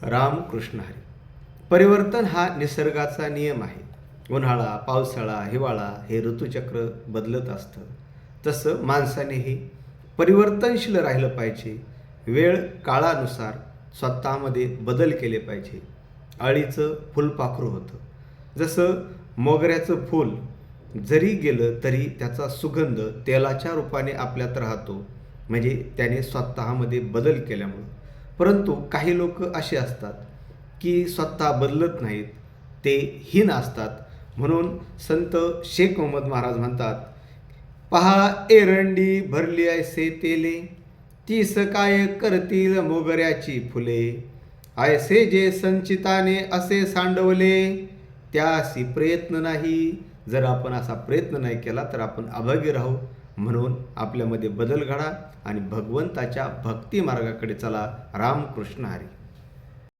रामकृष्ण हरी. परिवर्तन हा निसर्गाचा नियम आहे. उन्हाळा, पावसाळा, हिवाळा हे ऋतुचक्र बदलत असतं. तसं माणसानेही परिवर्तनशील राहिलं पाहिजे. वेळ काळानुसार स्वतःमध्ये बदल केले पाहिजे. अळीचं फुलपाखरू होतं. जसं मोगऱ्याचं फूल जरी गेलं तरी त्याचा सुगंध तेलाच्या रूपाने आपल्यात राहतो, म्हणजे त्याने स्वतःमध्ये बदल केल्यामुळं. परंतु काही लोक असे असतात की स्वतः बदलत नाहीत, ते हीन असतात. म्हणून संत शेख मोहम्मद महाराज म्हणतात, पहा एरंडी भरली ऐसे तेले, तीस काय करतील मोगऱ्याची फुले. ऐसे जे संचिताने असे सांडवले, त्यासी प्रयत्न नाही. जर आपण असा प्रयत्न नाही केला तर आपण अभागी राहू. म्हणून आपल्यामध्ये बदल घडा आणि भगवंताच्या भक्ती मार्गाकडे चला. रामकृष्ण हरी.